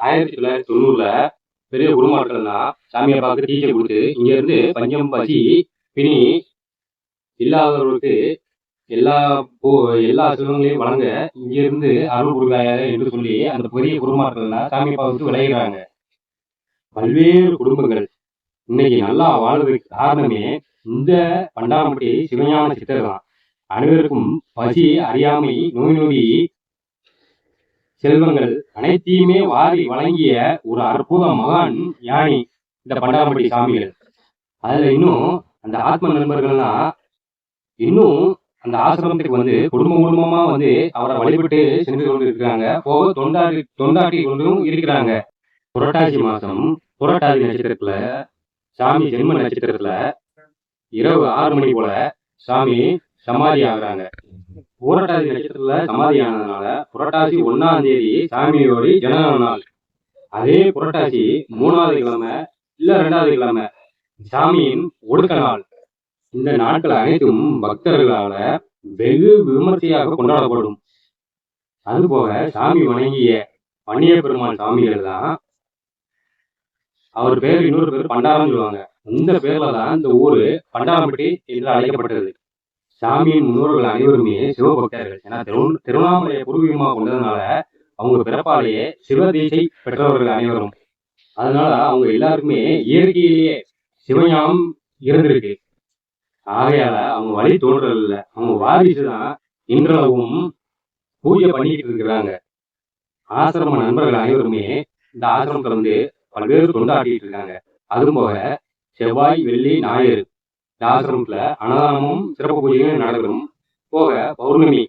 1990ல பெரிய குருமார்கள்னா சாமியப்பாவுக்கு டீச்சர் கொடுத்து இங்க இருந்து பஞ்சம் பசி பிணி இல்லாதவர்களுக்கு எல்லா எல்லா செல்வங்களையும் வழங்க இங்க இருந்து அருள் புரிவாயாக என்று சொல்லி அந்த பெரிய குருமார்கள்னா சாமியப்பாவுக்கு விளையிறாங்க. பல்வேறு குடும்பங்கள் இன்னைக்கு நல்லா வாழ்வதற்கு காரணமே இந்த பண்டாரம்பட்டி சிவஞான சித்தர் தான். அனைவருக்கும் பசி அறியாமை நோய் நொடி செல்வங்கள் அனைத்தையுமே வாரி வழங்கிய ஒரு அற்புத மகான் ஞானி இந்த பண்டாரம்பட்டி சாமிகள். அதுல இன்னும் அந்த ஆத்ம நண்பர்கள்லாம் இன்னும் அந்த ஆசிரமத்துக்கு வந்து குடும்பமா வந்து அவரை வழிபட்டு சென்று கொண்டு இருக்கிறாங்க. போக தொண்டாட்டி கொண்டும் இருக்கிறாங்க. புரட்டாசி மாசம் புரட்டாசி நட்சத்திரத்துல சாமி ஜென்ம நட்சத்திரத்துல இரவு 6 மணி போல சாமி சமாதி ஆகுறாங்க. புரட்டாசி நட்சத்திரத்துல சமாதி ஆனதுனால புரட்டாசி 1ஆம் தேதி சாமியோட ஜனன நாள். அதே புரட்டாசி 3வது கிழமை இல்ல 2வது கிழமை சாமியின் ஒடுக்க நாள். இந்த நாட்கள் அனைத்தும் பக்தர்களால வெகு விமர்சையாக கொண்டாடப்படும். அதுபோக சாமி வணங்கிய பன்னிய பெருமாள் சாமிகள் தான், அவர் பேர் இன்னொரு பேர் பண்டாரம் சொல்லுவாங்க. இந்த பேர்ல தான் இந்த ஊரு பண்டாரம்பட்டி என்று அழைக்கப்பட்டது. சாமியின் முன்னோர்கள் அனைவருமே சிவபக்தர்கள். ஏன்னா திருவண்ணாமலையை பூர்வீகமாக கொண்டதுனால அவங்க பிறப்பாலேயே சிவதீசை பெற்றவர்கள் அனைவரும். அதனால அவங்க எல்லாருக்குமே இயற்கையிலேயே சிவஞானம் இருந்திருக்கு. ஆகையால அவங்க வழி தோன்றல் இல்லை, அவங்க வாரிசு தான் இன்றளவும் பூஜை பண்ணிக்கிட்டு இருக்கிறாங்க. ஆசிரம நண்பர்கள் அனைவருமே இந்த ஆசிரமத்துல வந்து பல்வேறு தொண்டாட்டிட்டு இருக்காங்க. அதுவும் போக செவ்வாய் வெள்ளி ஞாயிறு இந்த ஆசிரமத்துல அன்னதானமும் சிறப்பு பூஜைகளும் நடைபெறும். போக பௌர்ணமி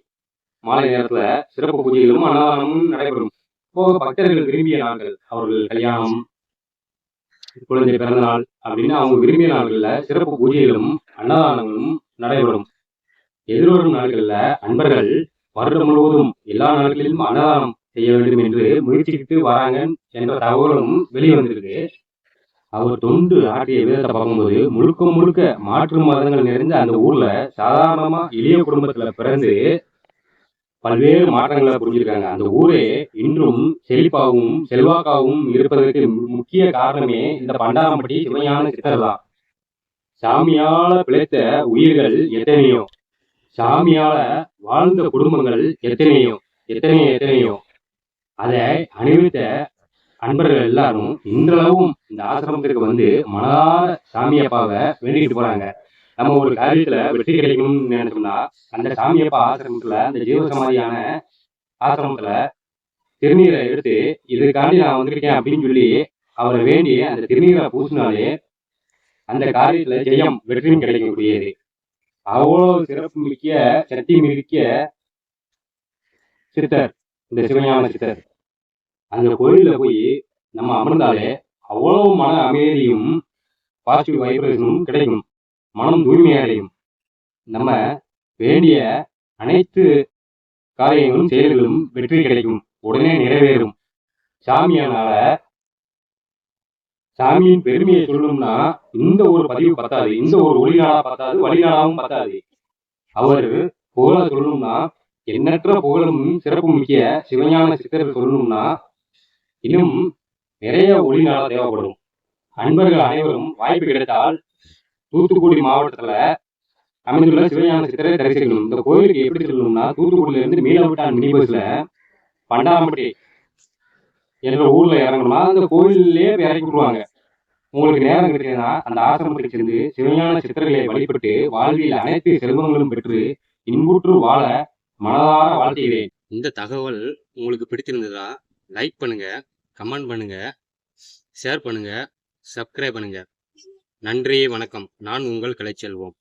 மாலை நேரத்துல சிறப்பு பூஜைகளும் அன்னதானமும் நடைபெறும். போக பக்தர்கள் விரும்பிய நாட்கள், அவர்கள் கல்யாணம், குழந்தை பிறந்த நாள் அப்படின்னு அவங்க விரும்பிய நாட்கள்ல சிறப்பு பூஜைகளும் அன்னதானங்களும் நடைபெறும். எதிர்வரும் நாட்கள்ல அன்பர்கள் வருடம் முழுவதும் எல்லா நாட்களிலும் அன்னதானம் செய்ய வேண்டும் என்று முயற்சிக்கிட்டு வராங்க என்ற தகவலும் வெளிவந்திருக்கு. அவர் தொண்டு ஆற்றிய விதத்தை பார்க்கும்போது முழுக்க முழுக்க மாற்று மதங்கள் நிறைந்த அந்த ஊர்ல சாதாரணமா எளிய குடும்பத்துல பிறந்து பல்வேறு மாற்றங்களை புரிஞ்சிருக்காங்க. அந்த ஊரே இன்றும் செழிப்பாகவும் செல்வாக்காகவும் இருப்பதற்கு முக்கிய காரணமே இந்த பண்டாரம்பட்டி சிவஞான சித்தர் தான். சாமியால பிழைத்த உயிர்கள் எத்தனையோ, சாமியால வாழ்ந்த குடும்பங்கள் எத்தனையோ எத்தனையோ அதை அனுபவித்த அன்பர்கள் எல்லாரும் இன்றளவும் இந்த ஆசிரமத்திற்கு வந்து மனதார சாமியப்பாவை வேண்டிட்டு போறாங்க. நம்ம ஒரு காரியத்துல வெற்றி கிடைக்கணும்னு நினைச்சோம்னா அந்த சாமியப்பா ஆசிரமத்துல அந்த ஜீவ சமாதியான ஆசிரமத்துல திருநீரை எடுத்து இதுக்காண்டி நான் வந்திருக்கேன் அப்படின்னு சொல்லி அவரை வேண்டி அந்த திருநீரை பூசினாலே அந்த காரியத்துல ஜெயம் வெற்றியும் கிடைக்கக்கூடியது. அவ்வளவு சிறப்பு மிக்க சக்தி மிக்க சித்தர் இந்த சிவஞான சித்தர். அந்த கோயில்ல போய் நம்ம அமர்ந்தாலே அவ்வளவு மன அமைதியும் பாசிட்டிவ் வைப்ரேஷனும் கிடைக்கும். மனம் தூய்மையடையும். நம்ம வேண்டிய அனைத்து காரியங்களும் செயல்களும் வெற்றி கிடைக்கும், உடனே நிறைவேறும். சாமியானால சாமியின் பெருமையை சொல்லணும்னா இந்த ஒரு பதிவு பத்தாது, இந்த ஒரு ஒளிநாடா பத்தாது, வழிநாடாவும் பத்தாது. அவர் புகழ சொல்லணும்னா எண்ணற்ற புகழும் சிறப்பு மிக்க சிவஞான சித்தர் சொல்லணும்னா இன்னும் நிறைய ஒளிநாடா தேவைப்படும். அன்பர்கள் அனைவரும் வாய்ப்பு கிடைத்தால் தூத்துக்குடி மாவட்டத்துல அமைந்துள்ள சிவஞான சித்தரை தரிசிக்கணும். இந்த கோயிலுக்கு எப்படி சொல்லணும்னா தூத்துக்குடியில இருந்து மீனவட்டான் மினி பஸ்ல பண்டாரம்பட்டி என்ற ஊர்ல இறங்கணும்னா அந்த கோயிலே இறக்கி விடுவாங்க. உங்களுக்கு நேரம் கிடைச்சதுன்னா அந்த ஆசிரமத்துக்கு சென்று சிவஞான சித்தர்களை வழிபட்டு வாழ்வில் அனைத்து செல்வங்களும் பெற்று இன்புற்று வாழ மனதார வாழ்த்துகிறேன். இந்த தகவல் உங்களுக்கு பிடித்திருந்ததா லைக் பண்ணுங்க, கமெண்ட் பண்ணுங்க, ஷேர் பண்ணுங்க, சப்ஸ்கிரைப் பண்ணுங்க. நன்றி, வணக்கம். நான் உங்கள் கலைச்செல்வம்.